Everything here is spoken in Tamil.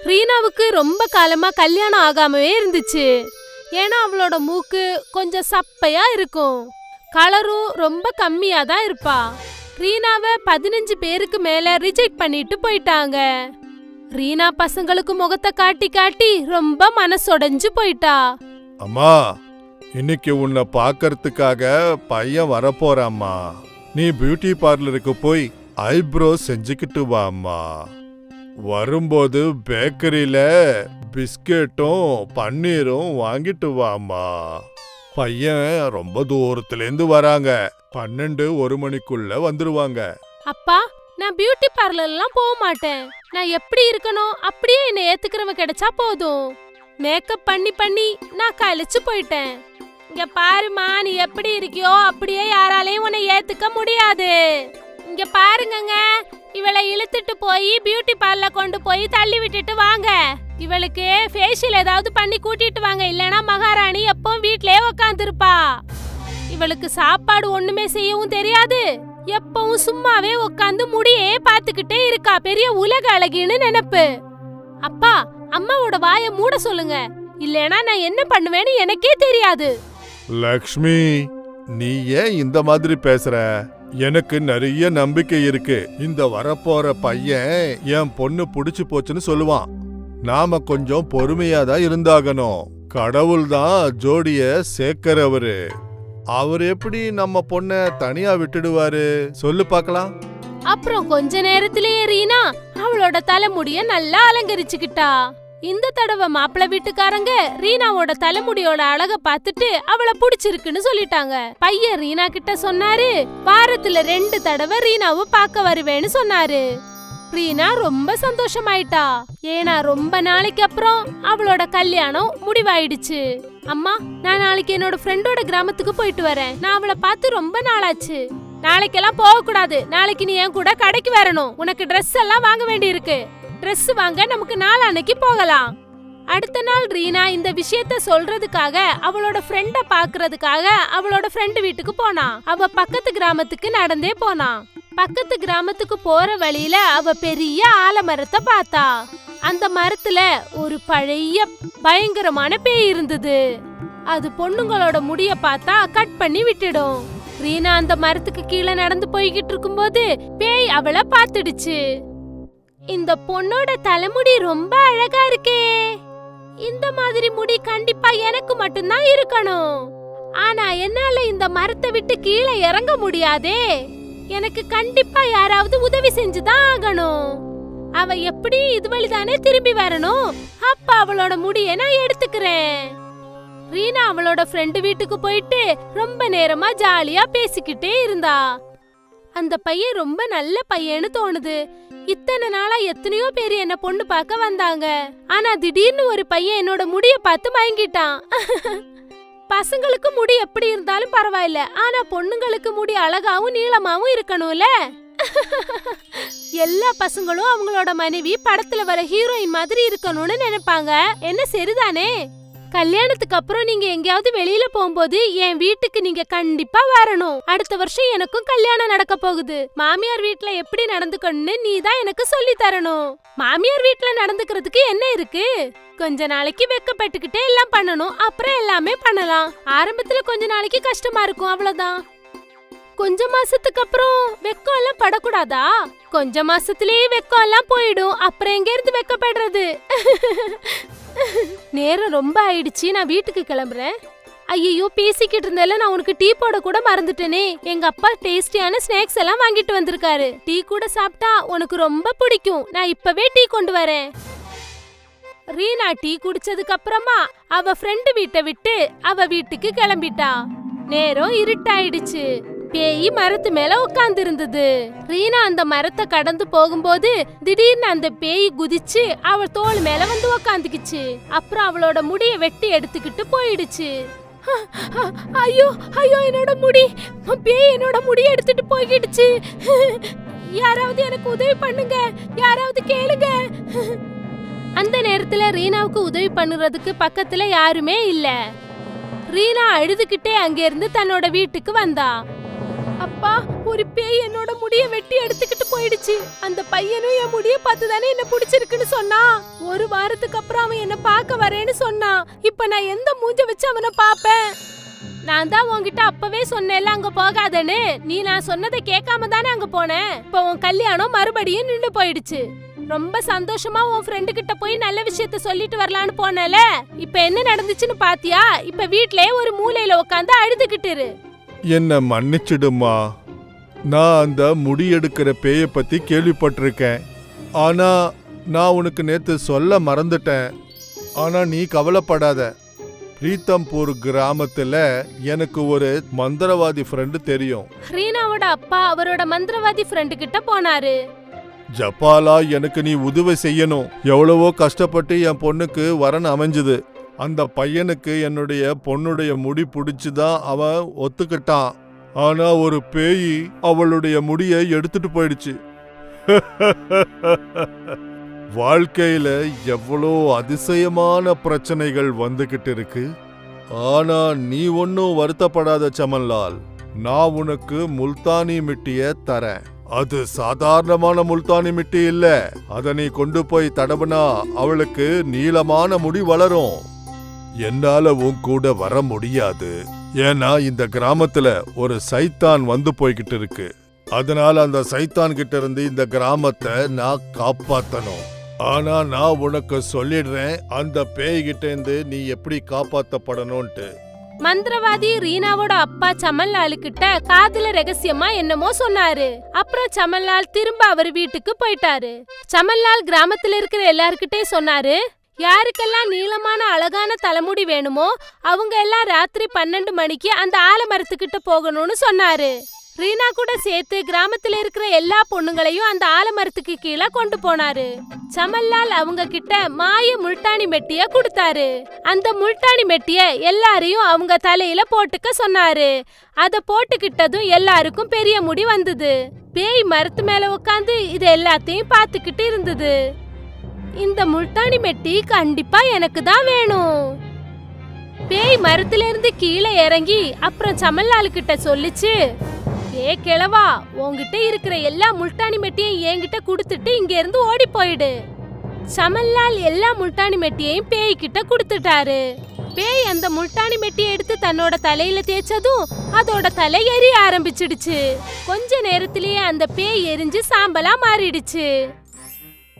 ரீனாவுக்கு ரொம்ப காலமா கல்யாணம் ஆகாமவே இருந்துச்சு. ஏன்னா அவளோட மூக்கு கொஞ்சம் சப்பையா இருக்கும், கலரும் ரொம்ப கம்மியா தான் இருப்பா. ரீனாவை 15 பேருக்கு மேல ரிஜெக்ட் பண்ணிட்டு போயிட்டாங்க. ரீனா பசங்களுக்கு முகத்தை காட்டி காட்டி ரொம்ப மனசொடைஞ்சு போயிட்டா. அம்மா, இன்னைக்கு உன்னை பாக்கறதுக்காக பையன் வரப்போறாம்மா. நீ பியூட்டி பார்லருக்கு போய் ஐப்ரோ செஞ்சுக்கிட்டு வாம்மா. வரும்போது பேக்கரியில பிஸ்கெட்டும் பன்னீரும் வாங்கிட்டு வாம்மா. பையன் ரொம்ப தூரத்துலேருந்து வராங்க. 12-1 மணிக்குள்ள வந்துருவாங்க. அப்பா, நான் பியூட்டி பார்லர்லாம் போக மாட்டேன். நான் எப்படி இருக்கணும் அப்படியே என்னை ஏத்துக்கிறவ கிடைச்சா போதும். மேக்கப் பண்ணி பண்ணி நான் கழிச்சு போயிட்டேன். இங்க பாருமா, நீ எப்படி இருக்கியோ அப்படியே யாராலையும் உன்னை ஏத்துக்க முடியாது. இங்க பாருங்கங்க, இவளை இழுத்துட்டு போய் பியூட்டி பார்லர் கொண்டு போய் தள்ளி விட்டுட்டு வாங்க. இவளுக்கு ஃபேஷியல் ஏதாவது பண்ணி கூட்டிட்டு வாங்க, இல்லனா மகாராணி எப்பவும் வீட்லயே உட்காந்துருப்பா. இவளுக்கு சாப்பாடு ஒண்ணுமே செய்யவும் தெரியாது, எப்பவும் சும்மாவே உட்காந்து முடியே பாத்துக்கிட்டே இருக்கா. பெரிய உலக அழகின்னு நினைப்பு. அப்பா, அம்மாவோட வாயை மூட சொல்லுங்க, இல்லனா நான் என்ன பண்ணுவேன்னு எனக்கே தெரியாது. லக்ஷ்மி, நீ ஏன் இந்த மாதிரி பேசுற? எனக்கு நிறைய நம்பிக்கை இருக்கு. இந்த வரப்போற பையன் என் பொண்ணு புடிச்சு போச்சுன்னு சொல்லுவான். நாம கொஞ்சம் பொறுமையா தான் இருந்தாகணும். கடவுள் தான் ஜோடிய சேர்க்கிறவரு. அவர் எப்படி நம்ம பொண்ண தனியா விட்டுடுவாரு சொல்லு பாக்கலாம். அப்புறம் கொஞ்ச நேரத்திலேயே ரீனா அவளோட தலைமுடிய நல்லா அலங்கரிச்சுக்கிட்டா. இந்த தடவை மாப்பிள்ளை வீட்டுக்காரங்க ரீனாவோட தலைமுடியோட அழக பார்த்துட்டு அவளை பிடிச்சிருக்குன்னு சொல்லிட்டாங்க. பையன் ரீனா கிட்ட சொன்னாரு, வாரத்துல 2 தடவை ரீனாவை பார்க்க வருவேன்னு சொன்னாரு. ரீனா ரொம்ப சந்தோஷமாயிட்டா. ஏன்னா ரொம்ப நாளைக்கு அப்புறம் அவளோட கல்யாணம் முடிவாயிடுச்சு. அம்மா, நான் நாளைக்கு என்னோட ஃப்ரெண்டோட கிராமத்துக்கு போயிட்டு வரேன். நான் அவளை பார்த்து ரொம்ப நாளாச்சு. நாளைக்கெல்லாம் போக கூடாது. நாளைக்கு நீ என் கூட கடைக்கு வரணும். உனக்கு ட்ரெஸ் எல்லாம் வாங்க வேண்டி இருக்கு. ட்ரெஸ் வாங்க நமக்கு நாளான்னைக்கு போகலாம். அடுத்த நாள் ரீனா இந்த விஷயத்த சொல்றதுக்காக அவளோட ஃப்ரெண்ட பாக்குறதுக்காக அவளோட ஃப்ரெண்டு வீட்டுக்கு போனா. அவ பக்கத்து கிராமத்துக்கு நடந்தே போனா. பக்கத்து கிராமத்துக்கு போற வழியில அவ பெரிய ஆலமரத்தை பார்த்தா. அந்த மரத்துல ஒரு பழைய பயங்கரமான பேய் இருந்தது. அது பொண்ணுங்களோட முடிய பார்த்தா கட் பண்ணி விட்டுடும். ரீனா அந்த மரத்துக்கு கீழே நடந்து போய்கிட்டு இருக்கும்போது பேய் அவளை பார்த்துடுச்சு. இந்த பொண்ணோட தலைமுடி ரொம்ப அழகா இருக்கே. இந்த மாதிரி முடி கண்டிப்பா எனக்கு மட்டும்தான் இருக்கணும். ஆனா என்னால இந்த மரத்தை விட்டு கீழே இறங்க முடியாதே. எனக்கு கண்டிப்பா யாராவது உதவி செஞ்சுதான் ஆகணும். அவ எப்படி இது வழிதானே திரும்பி வரணும். அப்ப அவளோட முடிய நான் எடுத்துக்கிறேன். ரீனா அவளோட ஃப்ரெண்டு வீட்டுக்கு போயிட்டு ரொம்ப நேரமா ஜாலியா பேசிக்கிட்டே இருந்தா. அந்த பையன் ரொம்ப நல்ல பையன்னு தோணுது. இத்தனை நாளா எத்தனையோ பேர் என்ன பொண்ணு பார்க்க வந்தாங்க. ஆனா திடீர்னு ஒரு பையன் என்னோட முடிய பார்த்து மயங்கிட்டான். பசங்களுக்கு முடி எப்படி இருந்தாலும் பரவாயில்ல, ஆனா பொண்ணுங்களுக்கு முடி அழகாவும் நீளமாவும் இருக்கணும்ல. எல்லா பசங்களும் அவங்களோட மனைவி படத்துல வர ஹீரோயின் மாதிரி இருக்கணும்னு நினைப்பாங்க. என்ன சரிதானே? கல்யாணத்துக்கு அப்புறம் நீங்க எங்கேயாவது வெளியில போகும்போது என் வீட்டுக்கு நீங்க கண்டிப்பா வரணும். அடுத்த வருஷம் எனக்கும் கல்யாணம் நடக்க போகுது. மாமியார் வீட்ல எப்படி நடந்துக்கணும்னு நீ தான் எனக்கு சொல்லி தரணும். மாமியார் வீட்ல நடந்துக்கிறதுக்கு என்ன இருக்கு? கொஞ்ச நாளைக்கு வெக்கப்பட்டுக்கிட்டே எல்லாம் பண்ணணும், அப்புறம் எல்லாமே பண்ணலாம். ஆரம்பத்துல கொஞ்ச நாளைக்கு கஷ்டமா இருக்கும், அவ்வளவுதான். கொஞ்ச மாசத்துக்கு அப்புறம் வெக்கம் எல்லாம் படக்கூடாதா? கொஞ்ச மாசத்திலேயே வெக்கம் எல்லாம் போயிடும். அப்புறம் எங்க இருந்து வெக்கப்படுறது? நேரம் ரொம்ப ஆயிடுச்சு, நான் வீட்டுக்கு கிளம்புறேன். ஐயோ, பேசிக்கிட்டு இருந்தேல, நான் உனக்கு டீ போட கூட மறந்துட்டேனே. எங்க அப்பா டேஸ்டியான ஸ்நாக்ஸ் எல்லாம் வாங்கிட்டு வந்திருக்காரு. டீ கூட சாப்பிட்டா உனக்கு ரொம்ப பிடிக்கும். நான் இப்பவே டீ கொண்டு வரேன். ரீனா டீ குடிச்சதுக்கு அப்புறமா அவ ஃப்ரெண்டு வீட்டை விட்டு அவ வீட்டுக்கு கிளம்பிட்டா. நேரம் இருட்டாயிடுச்சு. பேய் மரத்து மேல உட்கார்ந்து இருந்தது. ரீனா அந்த மரத்தை கடந்து போகும்போது திடீர்னு அந்த பேய் குதிச்சு அவள் தோள் மேல வந்து உக்காந்துக்குச்சு. அப்புறம் அவளோட முடிய வெட்டி எடுத்துக்கிட்டு போயிடுச்சு. ஐயோ ஐயோ, என்னோட முடி! பேய் என்னோட முடி எடுத்துட்டு போயிடுச்சு. யாராவது எனக்கு உதவி பண்ணுங்க, யாராவது கேளுங்க. அந்த நேரத்துல ரீனாவுக்கு உதவி பண்ணுறதுக்கு பக்கத்துல யாருமே இல்ல. ரீனா அழுதுகிட்டே அங்கிருந்து தன்னோட வீட்டுக்கு வந்தா. அப்பா, ஒரு பேய் என்னோட முடிய வெட்டி எடுத்துக்கிட்டு போயிடுச்சு. அந்த பையனும் என் முடிய பார்த்து தானே என்ன பிடிச்சிருக்குன்னு சொன்னான். ஒரு வாரத்துக்கு அப்புறம் அவன் என்ன பார்க்க வரேன்னு சொன்னான். இப்ப நான் எந்த மூஞ்ச வச்சு அவனை பாப்பேன்? நான் தான் உன்கிட்ட அப்பவே சொன்னேன்ல அங்க போகாதேன்னு. நீ நான் சொன்னதை கேட்காம தானே அங்க போனேன். இப்ப உன் கல்யாணம் மறுபடியும் நின்னு போயிடுச்சு. ரொம்ப சந்தோஷமா உன் ஃப்ரெண்டு கிட்ட போய் நல்ல விஷயத்த சொல்லிட்டு வரலான்னு போனல. இப்ப என்ன நடந்துச்சுன்னு பாத்தியா? இப்ப வீட்லயே ஒரு மூலையில உட்காந்து அழுதுகிட்டு இரு. என்ன மன்னிச்சிடுமா. நான் அந்த முடி எடுக்கிற பேய பத்தி கேள்விப்பட்டிருக்கேன். ஆனா நான் உனக்கு நேத்து சொல்ல மறந்துட்டேன். ஆனா நீ கவலைப்படாத. ரீத்தம்பூர் கிராமத்துல எனக்கு ஒரு மந்திரவாதி ஃப்ரெண்டு தெரியும். ரீனாவோட அப்பா அவரோட மந்திரவாதி ஃப்ரெண்டு கிட்ட போனாரு. ஜப்பாலா, எனக்கு நீ உதவி செய்யணும். எவ்வளவோ கஷ்டப்பட்டு என் பொண்ணுக்கு வரன் அமைஞ்சுது. அந்த பையனுக்கு என்னுடைய பொண்ணுடைய முடி பிடிச்சுதான் அவன் ஒத்துக்கிட்டான். ஆனா ஒரு பேய் அவளுடைய முடியை எடுத்துட்டு போயிடுச்சு. வாழ்க்கையில எவ்வளோ அதிசயமான பிரச்சனைகள் வந்துகிட்டு இருக்கு. ஆனா நீ ஒன்னும் வருத்தப்படாத சமன்லால். நான் உனக்கு முல்தானி மிட்டிய தரேன். அது சாதாரணமான முல்தானி மிட்டி இல்ல. அத நீ கொண்டு போய் தடவுனா அவளுக்கு நீளமான முடி வளரும். என்னால உன் கூட வர முடியாது. ஏன்னா இந்த கிராமத்துல ஒரு சைத்தான் வந்து போய்கிட்டு இருக்கு. அதனால அந்த சைத்தான் கிட்ட இருந்து இந்த கிராமத்தை நான் காப்பாத்தணும். ஆனா நான் உனக்கு சொல்லிடுறேன், அந்த பேய்கிட்ட இருந்து நீ எப்படி காப்பாத்தப்படணும்ட்டு. மந்திரவாதி ரீனாவோட அப்பா சமன்லாலு கிட்ட காதுல ரகசியமா என்னமோ சொன்னாரு. அப்புறம் சமன்லால் திரும்ப அவர் வீட்டுக்கு போயிட்டாரு. சமன்லால் கிராமத்துல இருக்கிற எல்லார்கிட்டே சொன்னாரு, யாருக்கெல்லாம் நீளமான அழகான தலைமுடி வேணுமோ அவங்க எல்லாம் ராத்திரி 12 மணிக்கு அந்த ஆலமரத்துக்கிட்ட போகணும்னு சொன்னாரு. ரீனா கூட சேர்த்து கிராமத்துல இருக்கிற எல்லா பொண்ணுங்களையும் அந்த ஆலமரத்துக்கு கீழே கொண்டு போனாரு. சமன்லால் அவங்க கிட்ட மாய முல்டானி மெட்டிய கொடுத்தாரு. அந்த முல்டானி மெட்டிய எல்லாரையும் அவங்க தலையில போட்டுக்க சொன்னாரு. அத போட்டுக்கிட்டதும் எல்லாருக்கும் பெரிய முடி வந்தது. பேய் மரத்து மேல உட்காந்து இது எல்லாத்தையும் பார்த்துக்கிட்டு இருந்தது. இந்த முல்டானி மெட்டி கண்டிப்பா எனக்கு தான் வேணும். பேய் மரத்துல இருந்து கீழே இறங்கி அப்புறம் சமன்லால் கிட்ட சொல்லிச்சு, ஏ கிழவா, உன்கிட்ட இருக்கிற எல்லா முல்டானி மெட்டியையும் என்கிட்ட கொடுத்துட்டு இங்க இருந்து ஓடி போயிடு. சமன்லால் எல்லா முல்டானி மெட்டியையும் பேய் கிட்ட கொடுத்துட்டாரு. பேய் அந்த முல்டானி மெட்டியை எடுத்து தன்னோட தலையில தேய்ச்சதும் அதோட தலை எரிய ஆரம்பிச்சிடுச்சு. கொஞ்ச நேரத்திலேயே அந்த பேய் எரிஞ்சு சாம்பலா மாறிடுச்சு.